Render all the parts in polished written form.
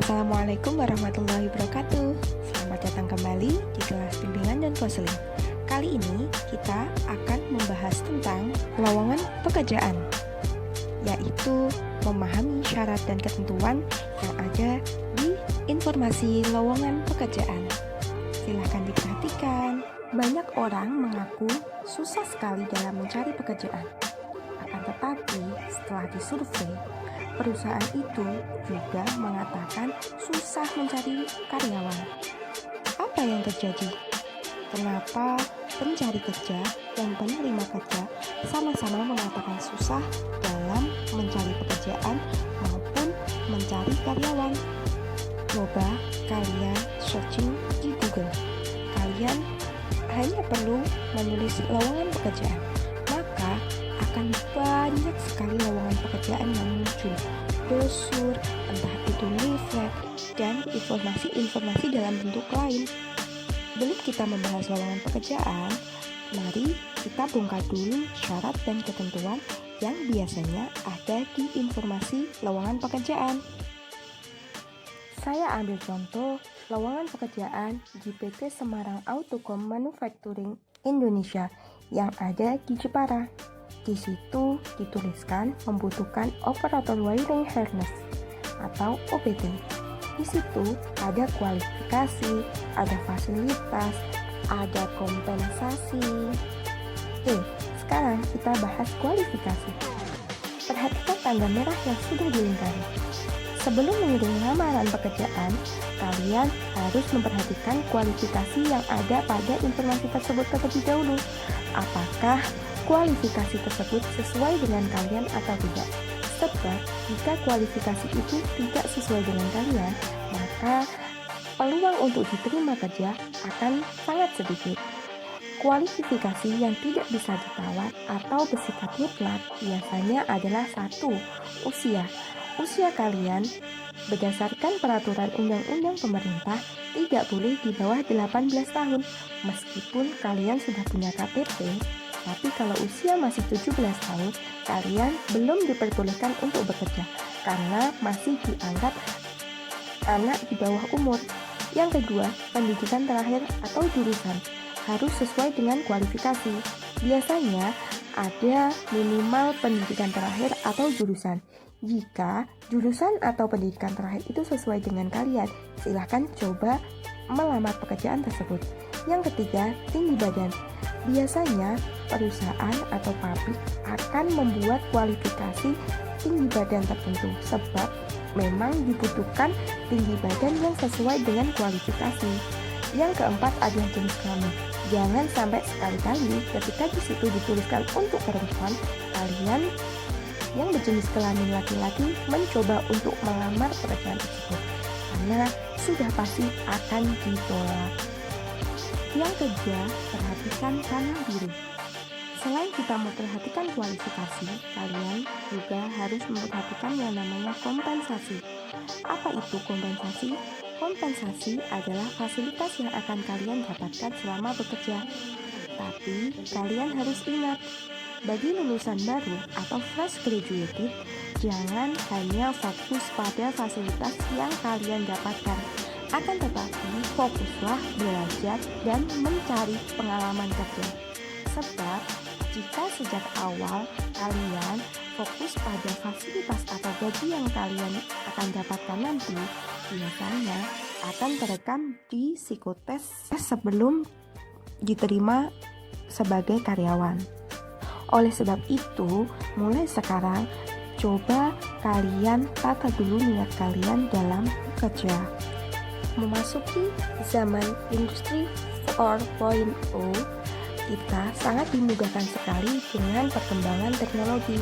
Assalamualaikum warahmatullahi wabarakatuh. Selamat datang kembali di kelas bimbingan dan konseling. Kali ini kita akan membahas tentang lowongan pekerjaan, yaitu memahami syarat dan ketentuan yang ada di informasi lowongan pekerjaan. Silahkan diperhatikan. Banyak orang mengaku susah sekali dalam mencari pekerjaan. Akan tetapi setelah disurvei, perusahaan itu juga mengatakan susah mencari karyawan. Apa yang terjadi? Kenapa pencari kerja dan penerima kerja sama-sama mengatakan susah dalam mencari pekerjaan maupun mencari karyawan? Coba kalian searching di Google. Kalian hanya perlu menulis lowongan pekerjaan, maka akan banyak sekali lowongan pekerjaan yang muncul, brosur, entah itu leaflet, dan informasi-informasi dalam bentuk lain. Sebelum kita membahas lowongan pekerjaan, mari kita bongkar dulu syarat dan ketentuan yang biasanya ada di informasi lowongan pekerjaan. Saya ambil contoh lowongan pekerjaan di PT Semarang Autocom Manufacturing Indonesia yang ada di Jepara. Di situ dituliskan membutuhkan operator wiring harness atau OPT. Di situ ada kualifikasi, ada fasilitas, ada kompensasi. Oke, sekarang kita bahas kualifikasi. Perhatikan tanda merah yang sudah dilingkari. Sebelum mengirim lamaran pekerjaan, kalian harus memperhatikan kualifikasi yang ada pada informasi tersebut terlebih dahulu. Apakah kualifikasi tersebut sesuai dengan kalian atau tidak? Sebab jika kualifikasi itu tidak sesuai dengan kalian, maka peluang untuk diterima kerja akan sangat sedikit. Kualifikasi yang tidak bisa ditawar atau bersifat mutlak biasanya adalah 1. Usia. Usia kalian berdasarkan peraturan undang-undang pemerintah tidak boleh di bawah 18 tahun. Meskipun kalian sudah punya KTP, tapi kalau usia masih 17 tahun, kalian belum diperbolehkan untuk bekerja karena masih dianggap anak di bawah umur. Yang kedua, pendidikan terakhir atau jurusan harus sesuai dengan kualifikasi. Biasanya ada minimal pendidikan terakhir atau jurusan. Jika jurusan atau pendidikan terakhir itu sesuai dengan kalian, silahkan coba melamar pekerjaan tersebut. Yang ketiga, tinggi badan. Biasanya perusahaan atau pabrik akan membuat kualifikasi tinggi badan tertentu sebab memang dibutuhkan tinggi badan yang sesuai dengan kualifikasi. Yang keempat adalah jenis kelamin. Jangan sampai sekali-kali ketika di situ dituliskan untuk perempuan, kalian yang berjenis kelamin laki-laki mencoba untuk melamar pekerjaan tersebut karena sudah pasti akan ditolak. Yang kedua, perhatikan kanan diri. Selain kita memperhatikan kualifikasi, kalian juga harus memperhatikan yang namanya kompensasi. Apa itu kompensasi? Kompensasi adalah fasilitas yang akan kalian dapatkan selama bekerja. Tapi kalian harus ingat, bagi lulusan baru atau fresh graduated, jangan hanya fokus pada fasilitas yang kalian dapatkan. Akan tetapi, fokuslah belajar dan mencari pengalaman kerja. Sebab, jika sejak awal kalian fokus pada fasilitas atau gaji yang kalian akan dapatkan nanti, biasanya akan terekam di psikotes sebelum diterima sebagai karyawan. Oleh sebab itu, mulai sekarang, coba kalian tata dulu niat kalian dalam bekerja. Memasuki zaman industri 4.0, kita sangat dimudahkan sekali dengan perkembangan teknologi.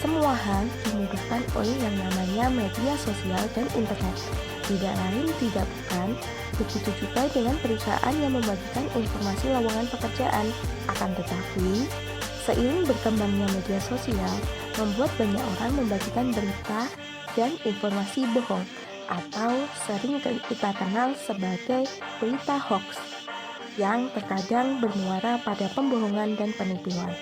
Semua hal dimudahkan oleh yang namanya media sosial dan internet. Tidak lain tidak bukan, begitu juga dengan perusahaan yang membagikan informasi lowongan pekerjaan. Akan tetapi, seiring berkembangnya media sosial, membuat banyak orang membagikan berita dan informasi bohong atau sering kita kenal sebagai berita hoax yang terkadang bermuara pada pembohongan dan penipuan.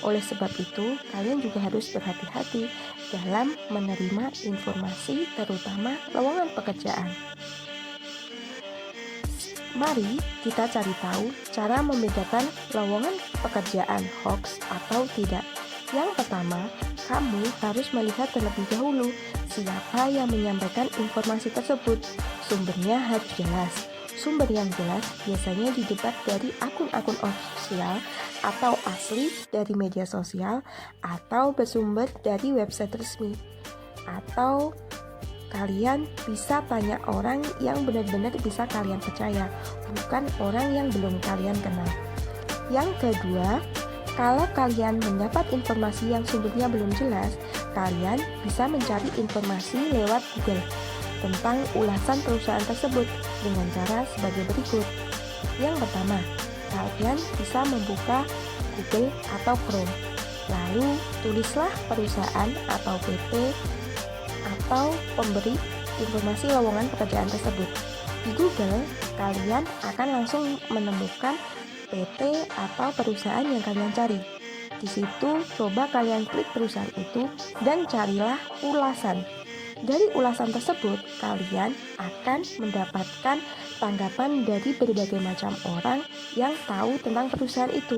Oleh sebab itu, kalian juga harus berhati-hati dalam menerima informasi, terutama lowongan pekerjaan. Mari kita cari tahu cara membedakan lowongan pekerjaan hoax atau tidak. Yang pertama, kamu harus melihat terlebih dahulu siapa yang menyampaikan informasi tersebut. Sumbernya harus jelas. Sumber yang jelas biasanya didapat dari akun-akun ofisial atau asli dari media sosial atau bersumber dari website resmi. Atau kalian bisa tanya orang yang benar-benar bisa kalian percaya, bukan orang yang belum kalian kenal. Yang kedua, kalau kalian mendapat informasi yang sumbernya belum jelas, kalian bisa mencari informasi lewat Google tentang ulasan perusahaan tersebut dengan cara sebagai berikut. Yang pertama, kalian bisa membuka Google atau Chrome. Lalu tulislah perusahaan atau PT atau pemberi informasi lowongan pekerjaan tersebut. Di Google, kalian akan langsung menemukan PT atau perusahaan yang kalian cari. Di situ, coba kalian klik perusahaan itu dan carilah ulasan. Dari ulasan tersebut, kalian akan mendapatkan tanggapan dari berbagai macam orang yang tahu tentang perusahaan itu.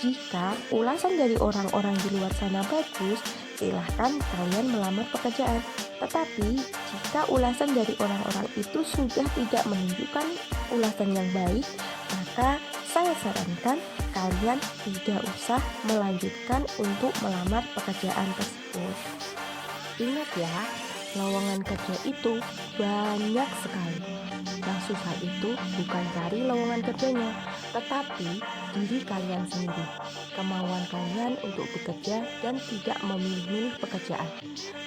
Jika ulasan dari orang-orang di luar sana bagus, silahkan kalian melamar pekerjaan. Tetapi, jika ulasan dari orang-orang itu sudah tidak menunjukkan ulasan yang baik, maka saya sarankan kalian tidak usah melanjutkan untuk melamar pekerjaan tersebut. Ingat ya, lowongan kerja itu banyak sekali. Yang susah itu bukan cari lowongan kerjanya, tetapi diri kalian sendiri. Kemauan kalian untuk bekerja dan tidak memilih-milih pekerjaan.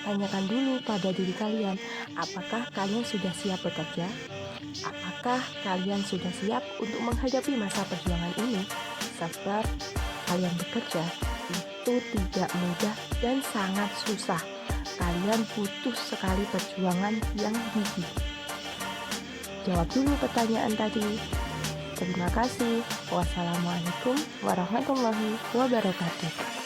Tanyakan dulu pada diri kalian, apakah kalian sudah siap bekerja? Apakah kalian sudah siap untuk menghadapi masa perjuangan ini? Sebab kalian bekerja itu tidak mudah dan sangat susah. Kalian butuh sekali perjuangan yang gigih. Jawab dulu pertanyaan tadi. Terima kasih. Wassalamualaikum warahmatullahi wabarakatuh.